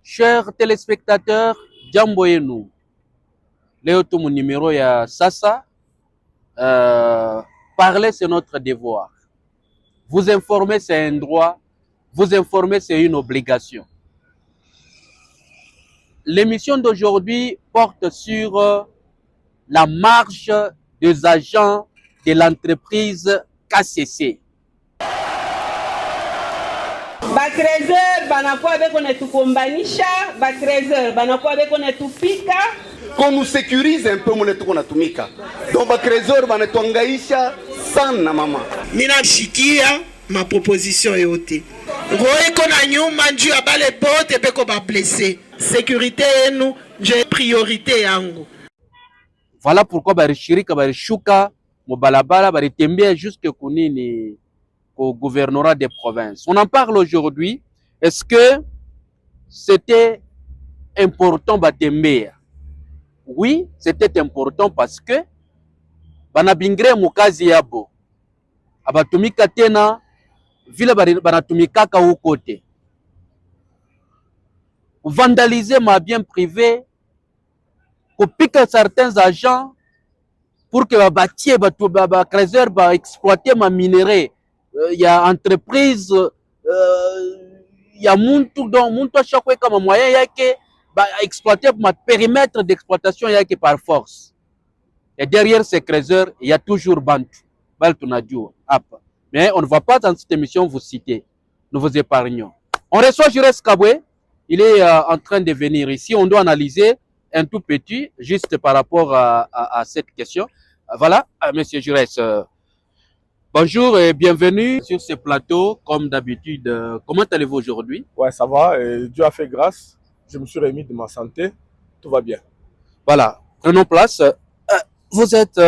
Chers téléspectateurs, jambo yenu. Leo tu mon numéro ya sasa. Parler c'est notre devoir. Vous informer c'est un droit. Vous informer c'est une obligation. L'émission d'aujourd'hui porte sur la marche des agents de l'entreprise KCC. Ba 13h banakuwa beko netukombanisha, ba 13h banakuwa beko netupika. Qu'on nous sécurise un peu mone tuko natumika. Donc ba 13h banatuangaisha sana mama. Ninashikia ma proposition yote. Roeko na nyuma njuu ya bale bote beko ba blessé. Sécurité yenu nje priorité yangu. Voilà pourquoi barishirika barishuka mubalabala baritembea jusque kunini au gouvernorat des provinces. On en parle aujourd'hui. Est-ce que c'était important batembea? Oui, c'était important parce que banabingre mukazi yabo abatumika tena vile banatumikaka huko te. Vandaliser ma bien privé, kopika certains agents pour que babatie ba creuser ba exploiter ma minerai. Il y a entreprise, il y a muntu donc muntu à chaque fois comme moyen yake ba exploiter ma périmètre d'exploitation yake par force. Et derrière ces creuseurs, il y a toujours Bantu, Baltunadio, Apa. Mais on ne va pas dans cette émission vous citer. Nous vous épargnons. On reçoit Jures Kabwe. Il est en train de venir ici. On doit analyser un tout petit, juste par rapport à cette question. Voilà, Monsieur Jures. Bonjour et bienvenue sur ce plateau, comme d'habitude. Comment allez-vous aujourd'hui? Ouais, ça va. Dieu a fait grâce. Je me suis remis de ma santé. Tout va bien. Voilà, prenons place. Vous êtes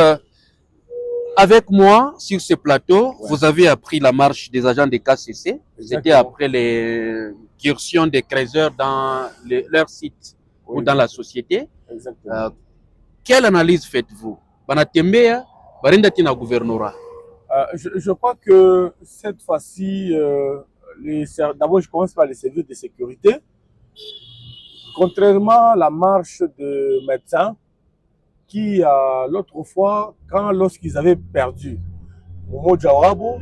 avec moi sur ce plateau. Ouais. Vous avez appris la marche des agents des KCC. C'était après l'incursion des creuseurs dans leur site ou dans la société. Exactement. Quelle analyse faites-vous? Banatembea, barindati na gouvernorat. Je crois que cette fois-ci, d'abord je commence par les services de sécurité. Contrairement à la marche de médecins qui, l'autre fois, lorsqu'ils avaient perdu Momo Djawarabo,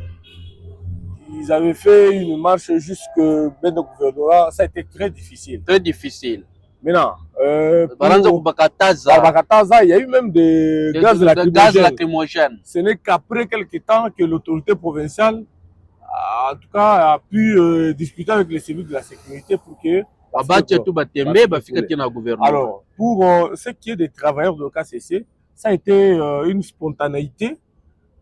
ils avaient fait une marche jusque ben le gouvernorat, ça a été très difficile. Très difficile. Maintenant, il y a eu même des gaz lacrymogènes. Ce n'est qu'après quelques temps que l'autorité provinciale, en tout cas, a pu discuter avec les services de la sécurité pour que... Alors, pour ce qui est des travailleurs de KCC, ça a été une spontanéité.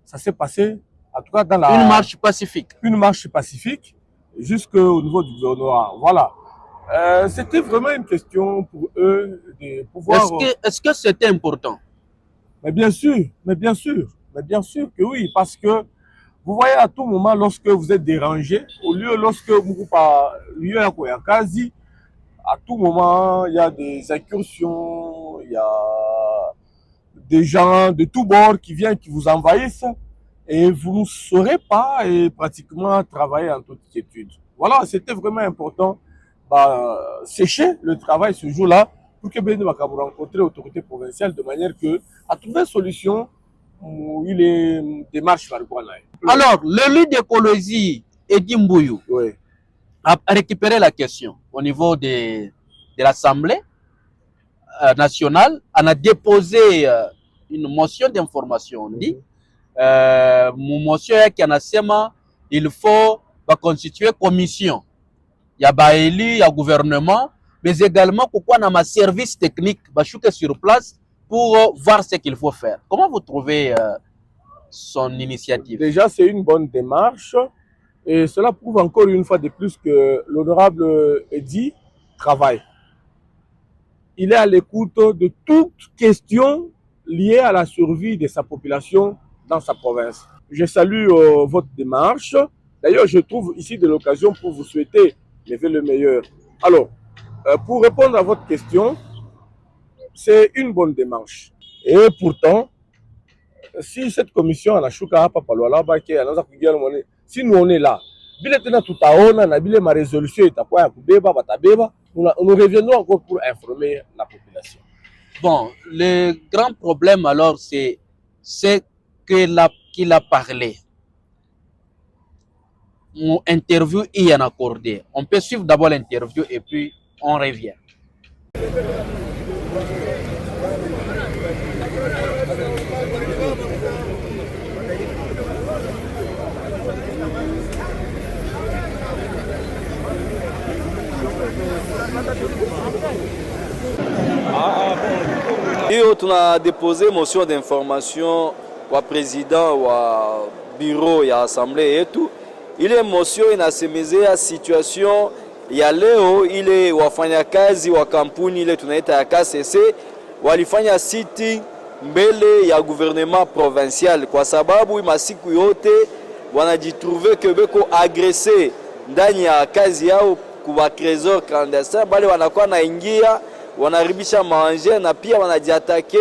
Ça s'est passé, en tout cas, dans la... Une marche pacifique. Une marche pacifique jusqu'au niveau du gouvernorat. Voilà. C'était vraiment une question pour eux de pouvoir... Est-ce que c'était important? Mais bien sûr que oui, parce que vous voyez à tout moment, lorsque vous êtes dérangé, au lieu, lorsque vous lieu à tout moment, il y a des incursions, il y a des gens de tous bords qui viennent, qui vous envahissent, et vous ne saurez pas et pratiquement travailler en toute quiétude. Voilà, c'était vraiment important. Sécher le travail ce jour-là pour que Ben va rencontrer l'autorité provinciale de manière que à trouver une solution où il est démarche par quoi là. Alors, l'élu d'écologie Eddy Mbuyu a récupéré la question au niveau de l'Assemblée nationale. On a déposé une motion d'information. On dit motion qui en a sema il faut constituer commission. Il y a élu, il y a gouvernement, mais également pourquoi on a un service technique sur place pour voir ce qu'il faut faire. Comment vous trouvez son initiative? Déjà, c'est une bonne démarche et cela prouve encore une fois de plus que l'honorable Eddy travaille. Il est à l'écoute de toute question liée à la survie de sa population dans sa province. Je salue votre démarche. D'ailleurs, je trouve ici de l'occasion pour vous souhaiter le meilleur. Alors, pour répondre à votre question, c'est une bonne démarche. Et pourtant, si cette commission a si nous on est là, tout ma résolution est à quoi nous reviendrons encore pour informer la population. Bon, le grand problème alors, c'est qu'il a parlé. Mon interview y en accordé. On peut suivre d'abord l'interview et puis on revient. Hiyo tuna déposé motion d'information kwa président wa bureau ya assemblée yetu. Ile motion inasemezea situation ya leo, ile wafanyakazi wa kampuni ile tunaita ya KCC walifanya sitting mbele ya gouvernement provincial kwa sababu masiku yote wanajitrouver que beko agressé ndani ya kazi yao kwa trésor clandestin, bali wanakuwa naingia wanaribisha manger na pia wanajiatake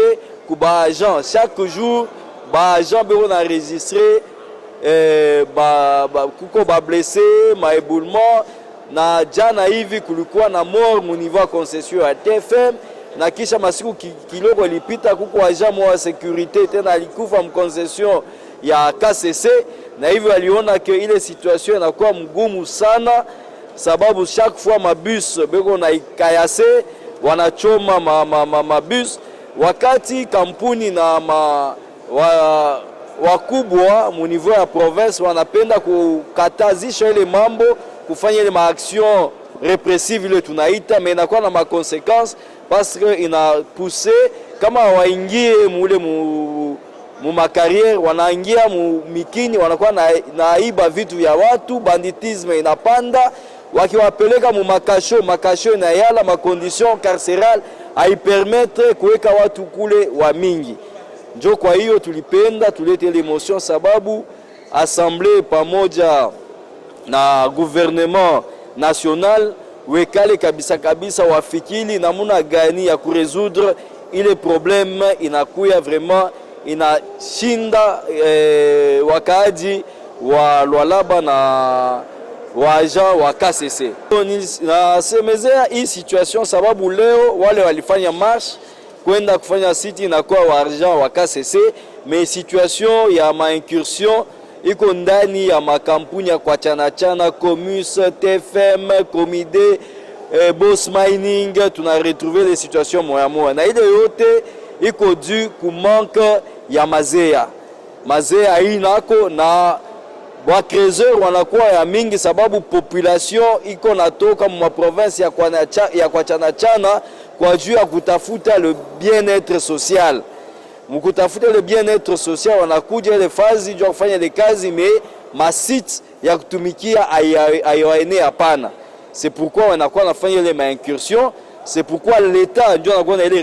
kuba agent chaque jour ba agent beko na enregistrer kuko ba blessé maéboulement na jana hivi kulikuwa na mort mu niveau ya concession ya TFM na kisha masiku kidogo ilipita kuko agent wa sécurité tena alikufa mu concession ya KCC na hivyo aliona ke ile situation inakuwa mgumu sana sababu chaque fois mabus beko na ikayase wanachoma mabus wakati kampuni na wakubwa mu niveau ya province wanapenda kukatazisha ile mambo kufanya ile maaction repressive ile tunaita mais inakuwa na makonsequence parce que ina pousser kama waingie mule mu makariere wanaingia mu mikini wanakuwa naiba vitu vya watu, banditisme inapanda wakiwapeleka mu makasho na yala makondition carcérale haipermettre kuweka watu kule wa mingi. Njo kwa hiyo tulipenda tulete l'émotion sababu assemblée pamoja na gouvernement national wekale kabisa wafikili namuna gani ya kuresoudre ile problème inakuya vraiment inashinda wakaaji wa Lualaba na waja wa KCC. Nasemezea hii situation sababu leo wale walifanya marche kwenda kufanya siti inakuwa wa argent wa KCC, mais situation ya maincursion iko ndani ya makampuni ya kwa chana Comus, TFM, Comide, Boss Mining, tuna retrouver les situations moya na ile yote iko dû ku manque ya mazea inako na wa trésor wanakuwa ya mingi sababu population iko natoka mu province ya kwa chana kwa juu ya kutafuta le bien-être social. Mkutafuta le bien-être social wanakuja ile fazi juu kufanya ile kazi mais masite ya kutumikia ayoene hapana. C'est pourquoi wanakuwa nafanya ile maincursion, c'est pourquoi l'État ndio anakuwa na ile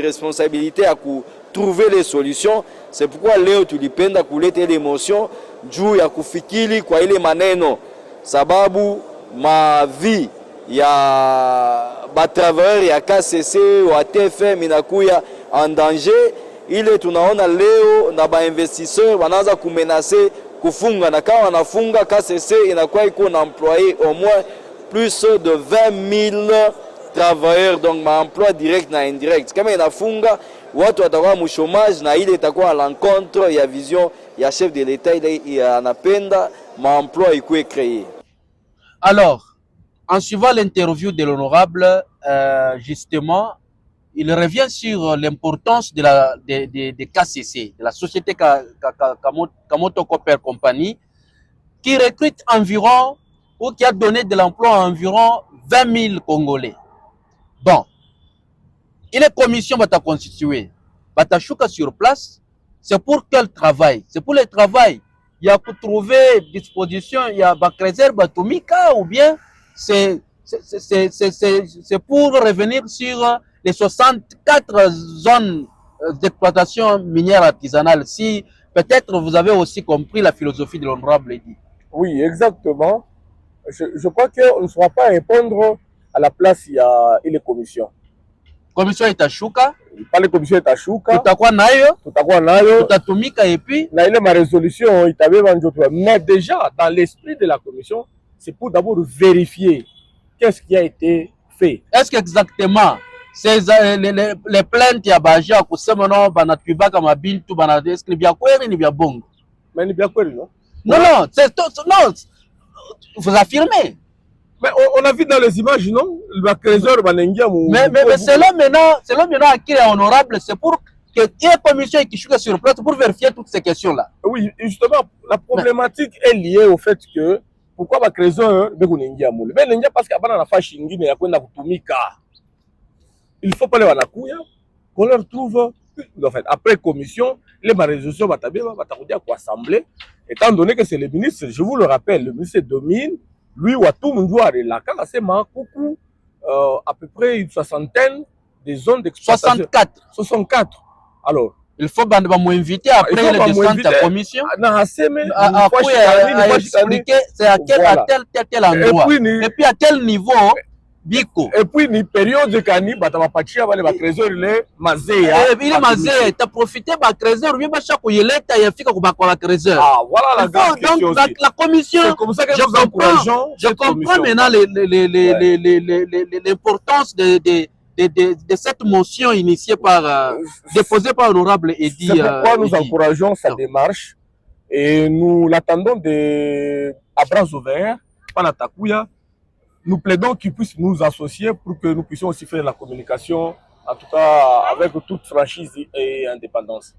responsabilité ya ku trouver les solutions. C'est pourquoi leo tulipenda kuleta ile emotion juu ya kufikiri kwa ile maneno sababu mavi ya batravailleur ya KCC wa TFM inakuya en danger. Ile tunaona leo na bainvestisseur wanaanza kumenacer kufunga na kama wanafunga KCC inakuwa iko na employé au moins plus de 20,000 travailleurs, donc ma emploi direct na indirect. Kama inafunga watu watakuwa mu chômage na ile itakuwa à l'encontre ya vision ya chef de l'État ile anapenda ma emploi ikuwe créé. Alors, en suivant l'interview de l'honorable, justement, il revient sur l'importance de KCC, de la société Kamoto Copper Company, qui recrute environ, ou qui a donné de l'emploi à environ 20 000 Congolais. Bon, il est commission bata constituée, bata chouka sur place, c'est pour quel travail? C'est pour le travail. Il y a pour trouver disposition, il y a ba réserve atomique ou bien c'est pour revenir sur les 64 zones d'exploitation minière artisanale. Si peut-être vous avez aussi compris la philosophie de l'honorable Eddy. Oui, exactement. Je crois qu'on ne saura pas répondre à la place, il y a une commission. Commission itashuka. Pale commission itashuka. Tutakuwa nayo. Tutatumika et puis. Na ile ma résolution itabeba njoto. Mais déjà, dans l'esprit de la commission, c'est pour d'abord vérifier qu'est-ce qui a été fait? Est-ce qu'exactement les plaintes ya baja kusema no banatwibaka mabintu bana est-ce que ni vya kweli ni vya bongo? Mais ni bien kweli, non? Non, non, non, vous affirmez. Mais on a vu dans les images, non? Le trésor banengia mu. Mais selon maintenant à qui est honorable, c'est pour que y ait une commission qui soit sur place pour vérifier toutes ces questions-là. Oui, justement, la problématique est liée au fait que pourquoi le trésor banengia mu? Banengia parce que bana na fashi ngine ya kwenda kutumika. Il faut pas les wanakuya qu'on leur trouve. En fait, après commission, les résolutions vont assemblée. Étant donné que c'est le ministre, je vous le rappelle, le ministre domine, lui, Watou Mundouare, la c'est Makoukou, à peu près une soixantaine des zones d'exploitation. 64. Alors, il faut m'inviter après le descente de la commission à expliquer c'est à tel endroit. Et puis à quel niveau. Biko. Et puis, ni période de Kani, Batamapachi, le trésor, il est Mazéa. Il est Mazéa, tu as profité de trésor, bien chaque fois, il est fait comme un trésor. Ah, voilà la grande question. Donc, la commission, c'est comme ça que nous encourageons. Je comprends maintenant l'importance de cette motion initiée par, déposée par l'honorable Eddy. C'est pourquoi nous encourageons sa démarche et nous l'attendons à bras ouverts, par la Takuya. Nous plaidons qu'ils puissent nous associer pour que nous puissions aussi faire la communication, en tout cas avec toute franchise et indépendance.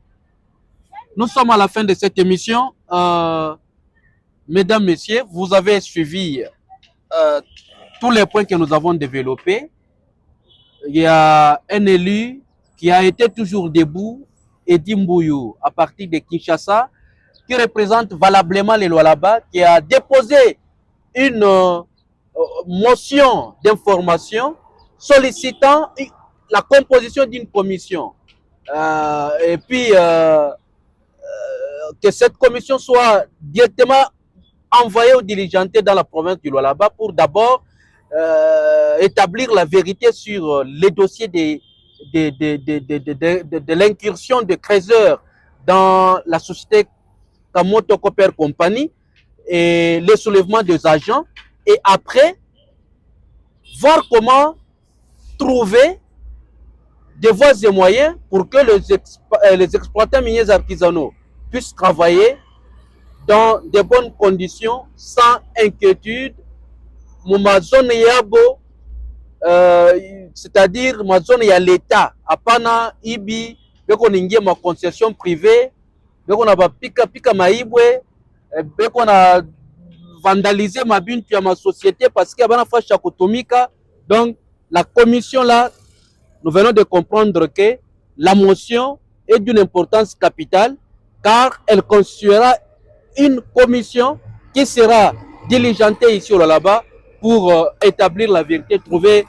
Nous sommes à la fin de cette émission. Mesdames, Messieurs, vous avez suivi tous les points que nous avons développés. Il y a un élu qui a été toujours debout, Eddy Mbuyu, à partir de Kinshasa, qui représente valablement les Lualaba, qui a déposé une motion d'information sollicitant la composition d'une commission et puis que cette commission soit directement envoyée aux diligentés dans la province du Lualaba pour d'abord établir la vérité sur les dossiers de l'incursion de trésors dans la société Kamoto Copper Company et le soulèvement des agents. Et après, voir comment trouver des voies et moyens pour que les exploitants miniers artisanaux puissent travailler dans de bonnes conditions, sans inquiétude. Ma zone yabo, c'est-à-dire ma zone ya l'État, apana ibi, beko ningie ma concession privée, beko na ba pika maibwe, beko na vandaliser ma bintu à ma société parce qu'il y a une kotomika. Donc la commission là, nous venons de comprendre que la motion est d'une importance capitale car elle constituera une commission qui sera diligentée ici au là-bas pour établir la vérité, trouver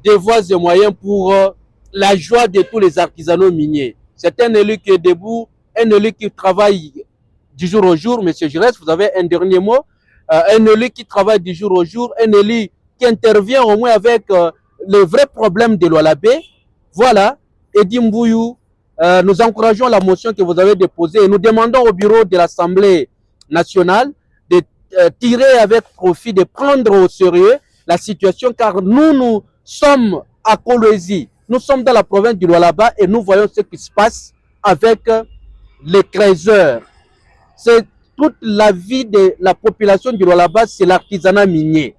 des voies et moyens pour la joie de tous les artisanaux miniers. C'est un élu qui est debout, un élu qui travaille du jour au jour. Monsieur Giresse, vous avez un dernier mot. Un élu qui travaille du jour au jour, un élu qui intervient au moins avec les vrais problèmes de l'Oualabé. Voilà, Eddy Mbuyu, nous encourageons la motion que vous avez déposée et nous demandons au bureau de l'Assemblée nationale de tirer avec profit, de prendre au sérieux la situation car nous sommes à Kolwezi, nous sommes dans la province du Lualaba et nous voyons ce qui se passe avec les trésors. C'est toute la vie de la population du Lualaba, c'est l'artisanat minier.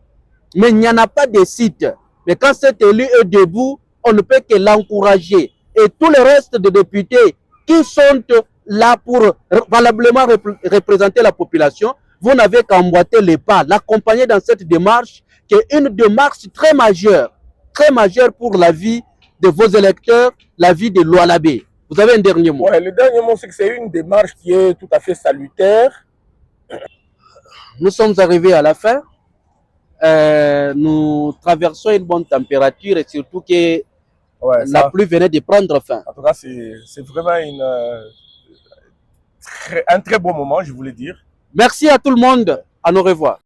Mais il n'y en a pas de site. Mais quand cet élu est debout, on ne peut que l'encourager. Et tous les restes de députés qui sont là pour valablement représenter la population, vous n'avez qu'à emboîter les pas, l'accompagner dans cette démarche qui est une démarche très majeure pour la vie de vos électeurs, la vie de l'Oualabé. Vous avez un dernier mot? Ouais, le dernier mot, c'est que c'est une démarche qui est tout à fait salutaire. Nous sommes arrivés à la fin. Nous traversons une bonne température et surtout que la pluie venait de prendre fin. En tout cas, c'est vraiment un très bon moment, je voulais dire. Merci à tout le monde. À nos revoir.